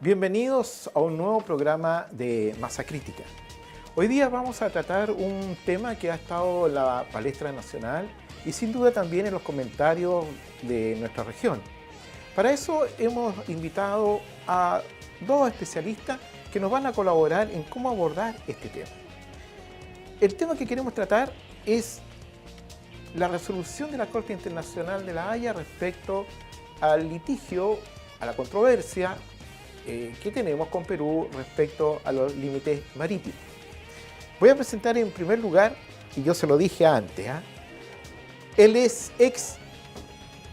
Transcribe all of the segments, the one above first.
Bienvenidos a un nuevo programa de Masa Crítica. Hoy día vamos a tratar un tema que ha estado en la palestra nacional y sin duda también en los comentarios de nuestra región. Para eso hemos invitado a dos especialistas que nos van a colaborar en cómo abordar este tema. El tema que queremos tratar es la resolución de la Corte Internacional de La Haya respecto al litigio, a la controversia que tenemos con Perú respecto a los límites marítimos. Voy a presentar en primer lugar, y yo se lo dije antes, él es ex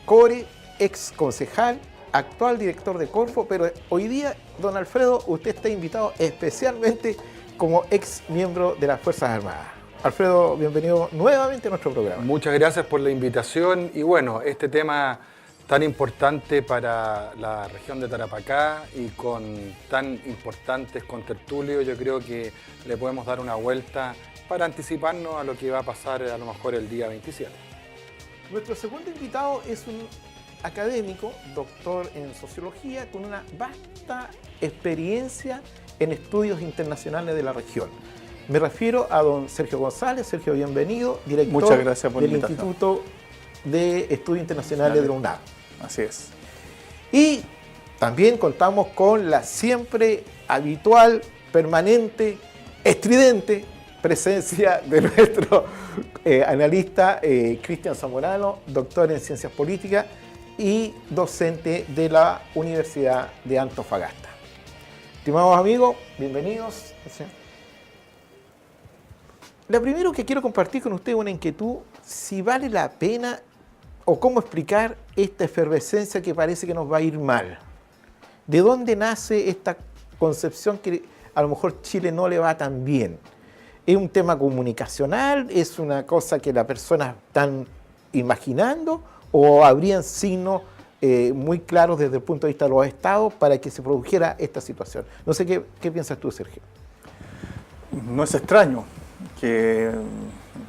core, ex concejal, actual director de Corfo, pero hoy día, don Alfredo, usted está invitado especialmente como ex miembro de las Fuerzas Armadas. Alfredo, bienvenido nuevamente a nuestro programa. Muchas gracias por la invitación y bueno, este tema tan importante para la región de Tarapacá y con tan importantes contertulios, yo creo que le podemos dar una vuelta para anticiparnos a lo que va a pasar a lo mejor el día 27. Nuestro segundo invitado es un académico, doctor en sociología, con una vasta experiencia en estudios internacionales de la región. Me refiero a don Sergio González. Sergio, bienvenido, director Muchas gracias por del la invitación. Instituto de Estudios Internacionales de la UNAM. Así es. Y también contamos con la siempre habitual, permanente, estridente presencia de nuestro analista Cristian Zamorano, doctor en Ciencias Políticas y docente de la Universidad de Antofagasta. Estimados amigos, bienvenidos. Lo primero que quiero compartir con ustedes es una inquietud, si vale la pena o cómo explicar esta efervescencia que parece que nos va a ir mal. ¿De dónde nace esta concepción que a lo mejor Chile no le va tan bien? ¿Es un tema comunicacional? ¿Es una cosa que las personas están imaginando? ¿O habrían signos muy claros desde el punto de vista de los estados para que se produjera esta situación? No sé qué piensas tú, Sergio. No es extraño que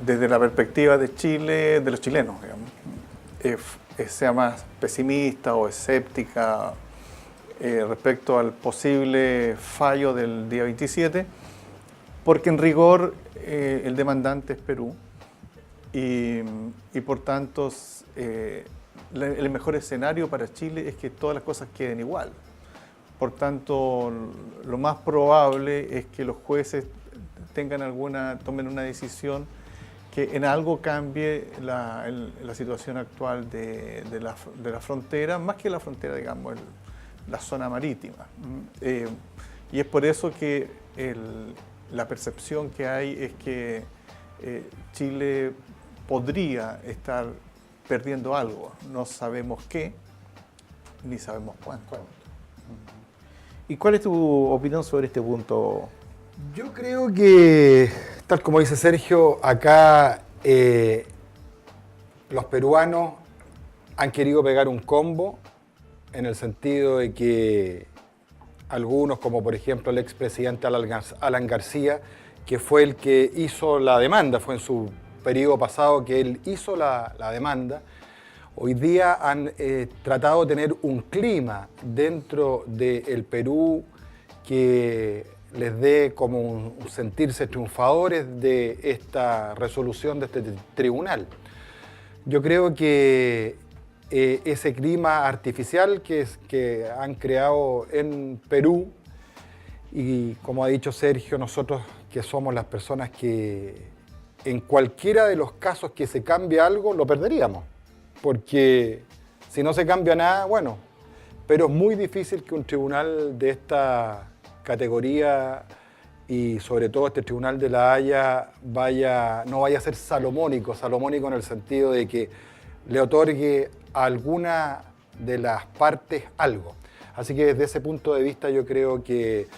desde la perspectiva de Chile, de los chilenos, digamos, sea más pesimista o escéptica respecto al posible fallo del día 27, porque en rigor el demandante es Perú y por tanto el mejor escenario para Chile es que todas las cosas queden igual. Por tanto, lo más probable es que los jueces tomen una decisión que en algo cambie la situación actual de la frontera, más que la frontera, digamos, la zona marítima. Y es por eso que la percepción que hay es que Chile podría estar perdiendo algo. No sabemos qué, ni sabemos cuánto. ¿Y cuál es tu opinión sobre este punto? Yo creo que, tal como dice Sergio, acá los peruanos han querido pegar un combo en el sentido de que algunos, como por ejemplo el expresidente Alan García, que fue el que hizo la demanda, fue en su periodo pasado que él hizo la demanda, hoy día han tratado de tener un clima dentro del Perú que les dé como un sentirse triunfadores de esta resolución de este tribunal. Yo creo que ese clima artificial que han creado en Perú, y como ha dicho Sergio, nosotros que somos las personas que en cualquiera de los casos que se cambie algo, lo perderíamos. Porque si no se cambia nada, bueno, pero es muy difícil que un tribunal de esta categoría y sobre todo este Tribunal de La Haya no vaya a ser salomónico en el sentido de que le otorgue a alguna de las partes algo. Así que desde ese punto de vista yo creo que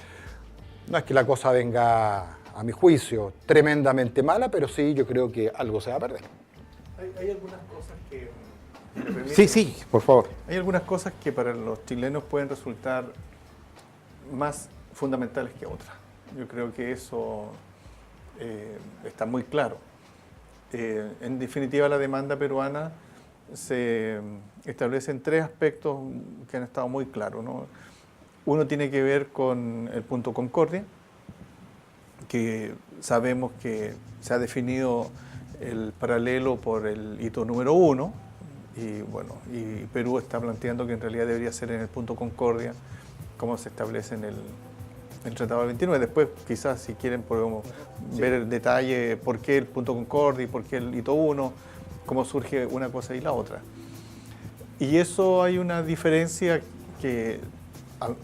no es que la cosa venga, a mi juicio, tremendamente mala, pero sí yo creo que algo se va a perder. Hay algunas cosas que... Sí, por favor. Hay algunas cosas que para los chilenos pueden resultar más fundamentales que otras. Yo creo que eso está muy claro. En definitiva, la demanda peruana se establece en tres aspectos que han estado muy claros, ¿no? Uno tiene que ver con el punto Concordia, que sabemos que se ha definido el paralelo por el hito número 1, y bueno, y Perú está planteando que en realidad debería ser en el punto Concordia, como se establece en el Tratado del 29. Después, quizás, si quieren, podemos ver el detalle, por qué el punto Concordia y por qué el hito 1, cómo surge una cosa y la otra. Y eso hay una diferencia que al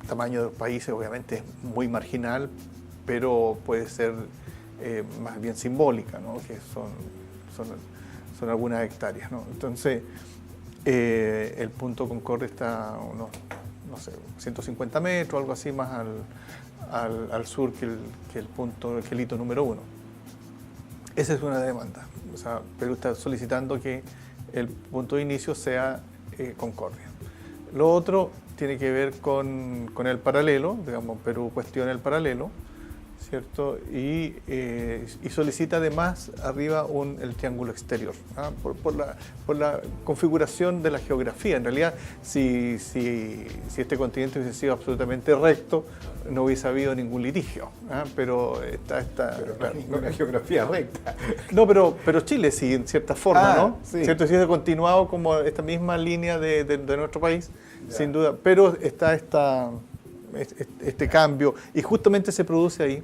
tamaño de los países obviamente es muy marginal, pero puede ser más bien simbólica, ¿no? Que son algunas hectáreas, ¿no? Entonces, el punto Concordia está a unos, no sé, 150 metros, algo así más al sur que el hito número 1. Esa es una demanda. O sea, Perú está solicitando que el punto de inicio sea Concordia. Lo otro tiene que ver con el paralelo, digamos, Perú cuestiona el paralelo, ¿cierto? Y solicita además arriba el triángulo exterior, ¿ah? por la configuración de la geografía. En realidad, si este continente hubiese sido absolutamente recto, no hubiese habido ningún litigio, ¿ah? Pero Una geografía recta. No, pero Chile sí, en cierta forma, ¿no? Sí. ¿Cierto? Si hubiese continuado como esta misma línea de nuestro país, sin duda. Pero está este cambio, y justamente se produce ahí.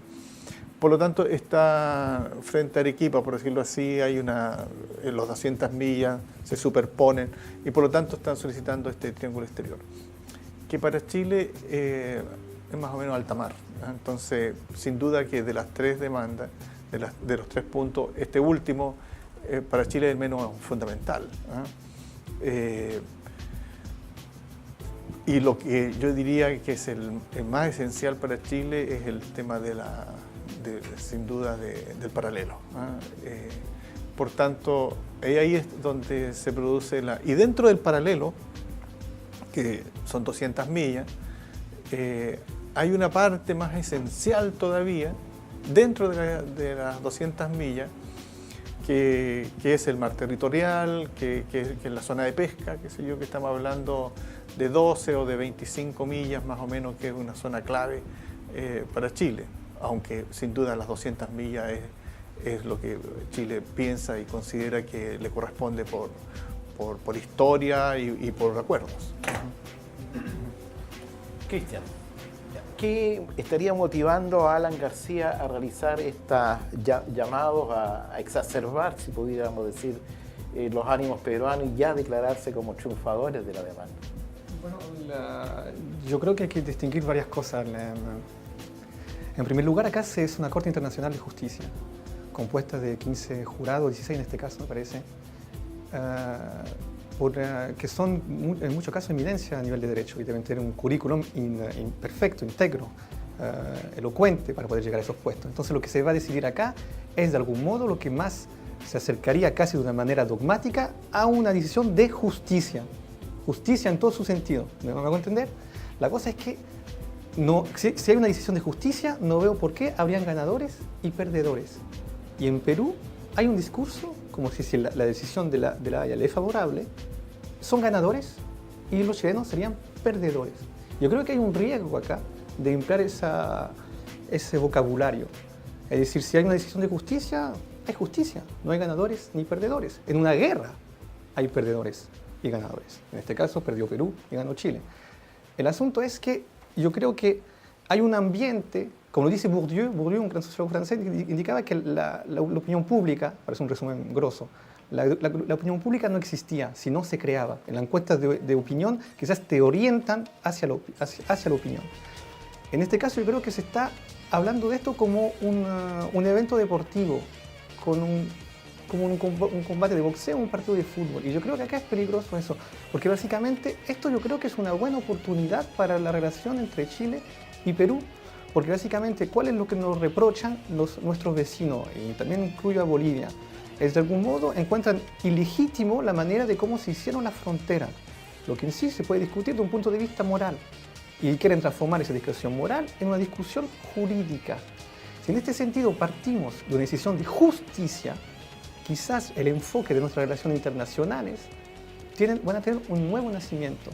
Por lo tanto, está frente a Arequipa, por decirlo así, los 200 millas se superponen, y por lo tanto están solicitando este triángulo exterior, que para Chile es más o menos alta mar, ¿eh? Entonces, sin duda que de las tres demandas, de los 3 puntos, este último para Chile es el menos fundamental, ¿eh? Y lo que yo diría que es el más esencial para Chile es el tema sin duda del paralelo, ¿eh? Por tanto, ahí es donde se produce y dentro del paralelo, que son 200 millas, hay una parte más esencial todavía dentro de las 200 millas, que es el mar territorial, que es la zona de pesca, qué sé yo, que estamos hablando de 12 o de 25 millas más o menos, que es una zona clave para Chile, aunque sin duda las 200 millas es lo que Chile piensa y considera que le corresponde por historia y por acuerdos. Cristian, ¿qué estaría motivando a Alan García a realizar estos llamados a exacerbar, si pudiéramos decir, los ánimos peruanos y ya declararse como triunfadores de la demanda? Bueno, yo creo que hay que distinguir varias cosas. En primer lugar, acá es una Corte Internacional de Justicia, compuesta de 15 jurados, 16 en este caso, me parece, que son en muchos casos eminencia a nivel de derecho y deben tener un currículum perfecto, íntegro, elocuente para poder llegar a esos puestos. Entonces, lo que se va a decidir acá es, de algún modo, lo que más se acercaría casi de una manera dogmática a una decisión de justicia. Justicia en todo su sentido. ¿Me hago entender? La cosa es que si hay una decisión de justicia, no veo por qué habrían ganadores y perdedores. Y en Perú hay un discurso como si la decisión de la Haya le es favorable, son ganadores y los chilenos serían perdedores. Yo creo que hay un riesgo acá de emplear ese vocabulario. Es decir, si hay una decisión de justicia, es justicia. No hay ganadores ni perdedores. En una guerra hay perdedores y ganadores. En este caso perdió Perú y ganó Chile. El asunto es que yo creo que hay un ambiente, como lo dice Bourdieu, un gran sociólogo francés, indicaba que la opinión pública, parece un resumen grosso, la opinión pública no existía, sino se creaba. En las encuestas de opinión quizás te orientan hacia la opinión. En este caso yo creo que se está hablando de esto como un evento deportivo, como un combate de boxeo, un partido de fútbol. Y yo creo que acá es peligroso eso, porque básicamente esto yo creo que es una buena oportunidad para la relación entre Chile y Perú, porque básicamente, ¿cuál es lo que nos reprochan nuestros vecinos? Y también incluyo a Bolivia. Es de algún modo encuentran ilegítimo la manera de cómo se hicieron las fronteras, lo que en sí se puede discutir de un punto de vista moral. Y quieren transformar esa discusión moral en una discusión jurídica. Si en este sentido partimos de una decisión de justicia, quizás el enfoque de nuestras relaciones internacionales van a tener un nuevo nacimiento.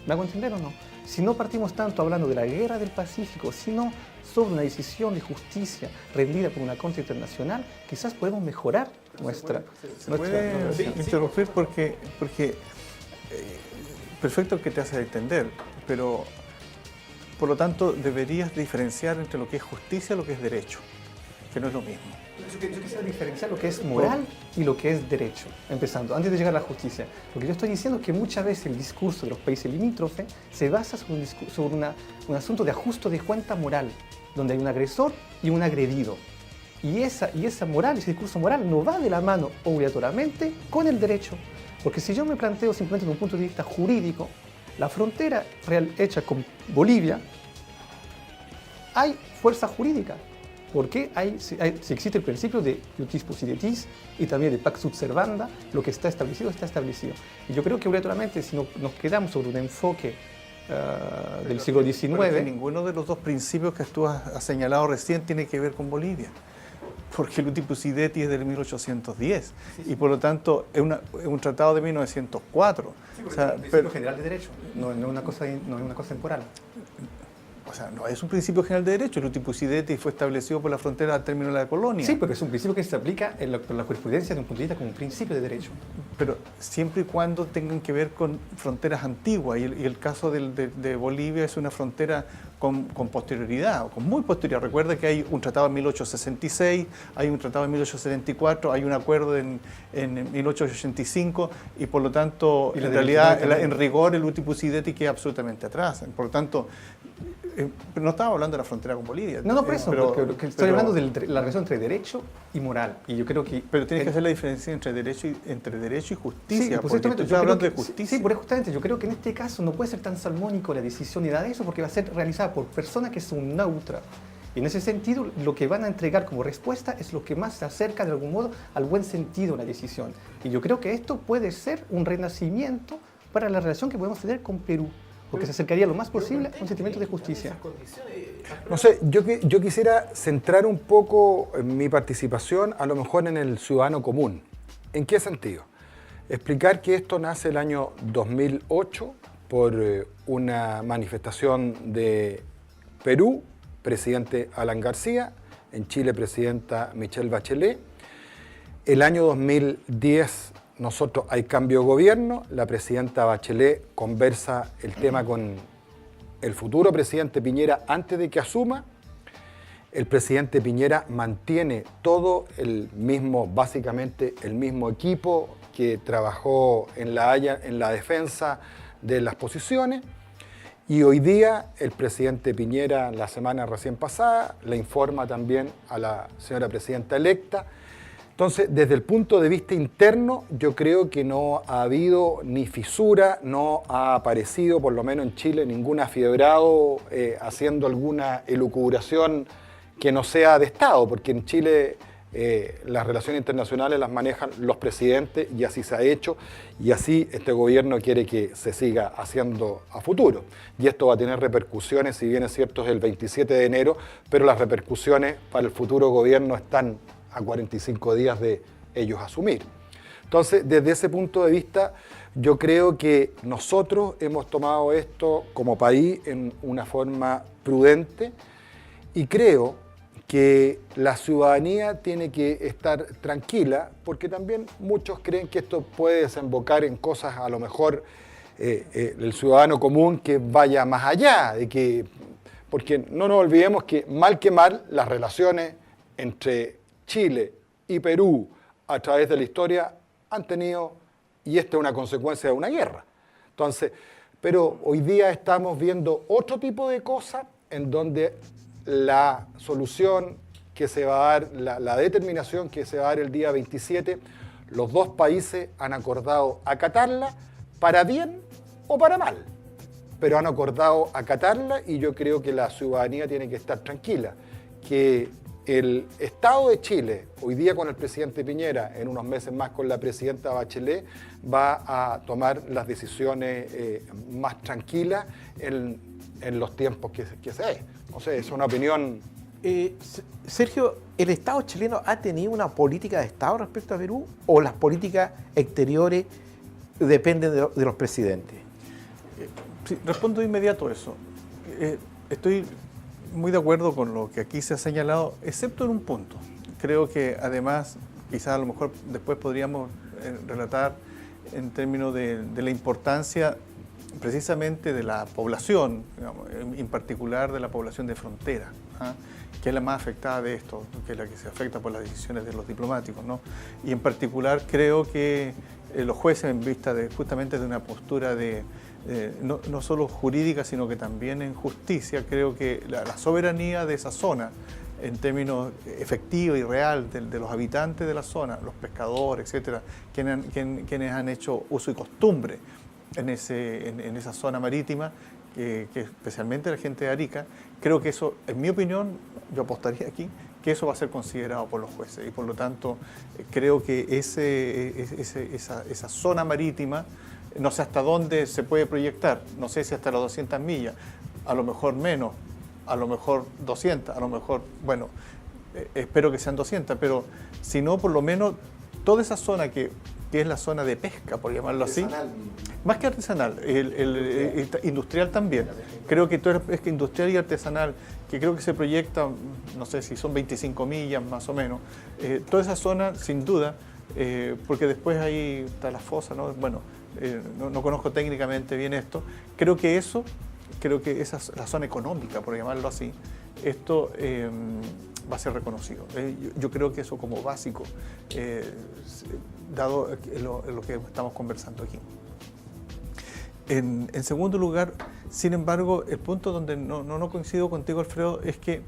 ¿Me hago entender o no? Si no partimos tanto hablando de la guerra del Pacífico, sino sobre una decisión de justicia rendida por una corte internacional, quizás podemos mejorar nuestra puede interrumpir porque perfecto que te hace entender, pero por lo tanto deberías diferenciar entre lo que es justicia y lo que es derecho, que no es lo mismo. Yo quisiera diferenciar lo que es moral y lo que es derecho, empezando, antes de llegar a la justicia. Lo que yo estoy diciendo es que muchas veces el discurso de los países limítrofes se basa sobre un asunto de ajuste de cuenta moral, donde hay un agresor y un agredido. Y esa moral, ese discurso moral no va de la mano obligatoriamente con el derecho. Porque si yo me planteo simplemente desde un punto de vista jurídico, la frontera real hecha con Bolivia, hay fuerza jurídica. Porque si existe el principio de iutis possidetis y también de pax ut servanda, lo que está establecido, está establecido. Y yo creo que obligatoriamente, si nos quedamos sobre un enfoque del siglo XIX... Pero ninguno de los dos principios que tú has señalado recién tiene que ver con Bolivia. Porque el iutis possidetis es del 1810 y por lo tanto es un tratado de 1904. Sí, o sea, pero general de derecho, no es una cosa temporal. O sea, no es un principio general de derecho. El iutis possidetis fue establecido por la frontera al término de la colonia. Sí, pero es un principio que se aplica en la jurisprudencia de un punto de vista como un principio de derecho. Pero siempre y cuando tengan que ver con fronteras antiguas. Y el caso de Bolivia es una frontera con posterioridad, con muy posterioridad. Recuerda que hay un tratado en 1866, hay un tratado en 1874, hay un acuerdo en 1885 y por lo tanto, en realidad, en rigor, el iutis possidetis queda absolutamente atrás. Por lo tanto, pero no estaba hablando de la frontera con Bolivia. No, por eso, porque estoy hablando de la relación entre derecho y moral. Y yo creo que... Pero tienes que hacer la diferencia entre derecho y justicia. Sí, porque tú estás hablando de justicia. Sí, por eso justamente, yo creo que en este caso no puede ser tan salmónico la decisión ni nada de eso, porque va a ser realizada por personas que son neutras. Y en ese sentido, lo que van a entregar como respuesta es lo que más se acerca de algún modo al buen sentido de la decisión. Y yo creo que esto puede ser un renacimiento para la relación que podemos tener con Perú, porque se acercaría lo más posible a un sentimiento de justicia. No sé, yo quisiera centrar un poco mi participación a lo mejor en el ciudadano común. ¿En qué sentido? Explicar que esto nace el año 2008 por una manifestación de Perú, presidente Alan García, en Chile, presidenta Michelle Bachelet. El año 2010 nosotros hay cambio de gobierno, la presidenta Bachelet conversa el tema con el futuro presidente Piñera antes de que asuma. El presidente Piñera mantiene todo básicamente el mismo equipo que trabajó en La Haya en la defensa de las posiciones. Y hoy día el presidente Piñera, la semana recién pasada, le informa también a la señora presidenta electa. Entonces, desde el punto de vista interno, yo creo que no ha habido ni fisura, no ha aparecido, por lo menos en Chile, ningún afiebrado haciendo alguna elucubración que no sea de Estado, porque en Chile las relaciones internacionales las manejan los presidentes y así se ha hecho, y así este gobierno quiere que se siga haciendo a futuro. Y esto va a tener repercusiones, si bien es cierto es el 27 de enero, pero las repercusiones para el futuro gobierno están a 45 días de ellos asumir. Entonces, desde ese punto de vista, yo creo que nosotros hemos tomado esto como país en una forma prudente y creo que la ciudadanía tiene que estar tranquila, porque también muchos creen que esto puede desembocar en cosas, a lo mejor el ciudadano común que vaya más allá, porque no nos olvidemos que mal las relaciones entre Chile y Perú a través de la historia han tenido, y esta es una consecuencia de una guerra. Entonces, pero hoy día estamos viendo otro tipo de cosas en donde la solución que se va a dar, la determinación que se va a dar el día 27, los dos países han acordado acatarla para bien o para mal, pero han acordado acatarla y yo creo que la ciudadanía tiene que estar tranquila, que el Estado de Chile, hoy día con el presidente Piñera, en unos meses más con la presidenta Bachelet, va a tomar las decisiones más tranquilas en los tiempos que se dé. No sé, es una opinión. Sergio, ¿el Estado chileno ha tenido una política de Estado respecto a Perú o las políticas exteriores dependen de los presidentes? Sí, respondo de inmediato eso. Estoy muy de acuerdo con lo que aquí se ha señalado, excepto en un punto. Creo que además, quizás a lo mejor después podríamos relatar en términos de la importancia precisamente de la población, digamos, en particular de la población de frontera, que es la más afectada de esto, que es la que se afecta por las decisiones de los diplomáticos, ¿no? Y en particular creo que los jueces, en vista justamente de una postura no solo jurídica, sino que también en justicia, creo que la soberanía de esa zona, en términos efectivos y real de los habitantes de la zona, los pescadores, etcétera, quienes han hecho uso y costumbre en esa zona marítima, que especialmente la gente de Arica, creo que eso, en mi opinión, yo apostaría aquí, que eso va a ser considerado por los jueces y por lo tanto creo que esa zona marítima, no sé hasta dónde se puede proyectar, no sé si hasta las 200 millas, a lo mejor menos, a lo mejor 200, a lo mejor, bueno, espero que sean 200, pero si no, por lo menos toda esa zona que es la zona de pesca, por llamarlo así, más que artesanal, industrial también. Creo que toda la pesca industrial y artesanal, que creo que se proyecta, no sé si son 25 millas más o menos, toda esa zona, sin duda, porque después ahí está la fosa, ¿no? Bueno, no conozco técnicamente bien esto, creo que esa es la zona económica, por llamarlo así, esto va a ser reconocido. Yo creo que eso como básico, dado lo que estamos conversando aquí. En segundo lugar, sin embargo, el punto donde no coincido contigo, Alfredo, es que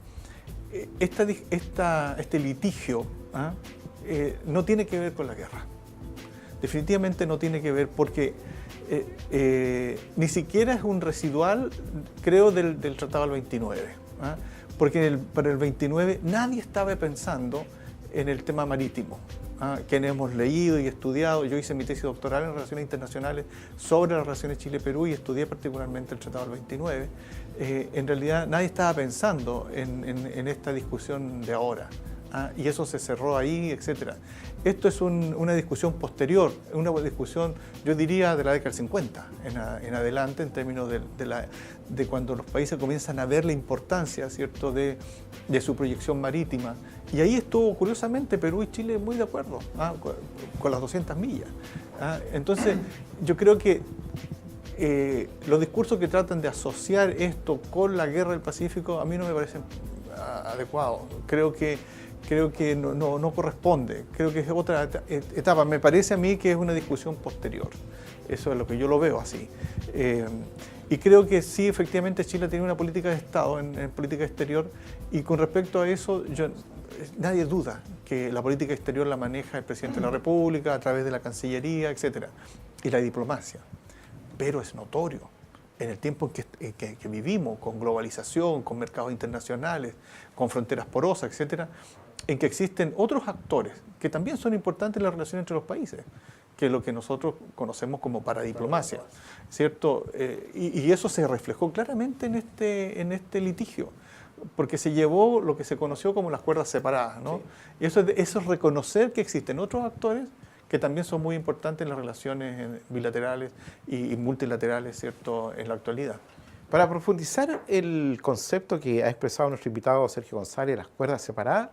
este litigio no tiene que ver con la guerra. Definitivamente no tiene que ver porque ni siquiera es un residual, creo, del Tratado del 29. Porque para el 29 nadie estaba pensando en el tema marítimo. Quienes hemos leído y estudiado, yo hice mi tesis doctoral en Relaciones Internacionales sobre las relaciones Chile-Perú y estudié particularmente el Tratado del 29. En realidad nadie estaba pensando en esta discusión de ahora. Y eso se cerró ahí, etc. Esto es una discusión posterior, una discusión, yo diría, de la década del 50 en adelante, en términos de cuando los países comienzan a ver la importancia, ¿cierto?, de su proyección marítima. Y ahí estuvo, curiosamente, Perú y Chile muy de acuerdo con las 200 millas. Entonces, yo creo que los discursos que tratan de asociar esto con la guerra del Pacífico a mí no me parecen adecuados. Creo que no corresponde, creo que es otra etapa. Me parece a mí que es una discusión posterior, eso es lo que yo lo veo así. Y creo que sí, efectivamente Chile tiene una política de Estado en política exterior y con respecto a eso nadie duda que la política exterior la maneja el presidente de la República a través de la Cancillería, etcétera, y la diplomacia. Pero es notorio, en el tiempo en que vivimos, con globalización, con mercados internacionales, con fronteras porosas, etcétera, en que existen otros actores que también son importantes en la relación entre los países, que es lo que nosotros conocemos como paradiplomacia, ¿cierto? Y eso se reflejó claramente en este litigio, porque se llevó lo que se conoció como las cuerdas separadas, ¿no? Sí. Y eso es reconocer que existen otros actores que también son muy importantes en las relaciones bilaterales y multilaterales, ¿cierto?, en la actualidad. Para profundizar el concepto que ha expresado nuestro invitado Sergio González, las cuerdas separadas,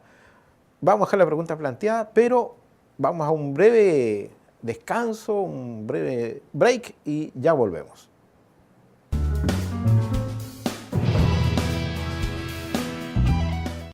vamos a dejar la pregunta planteada, pero vamos a un breve descanso, un breve break y ya volvemos.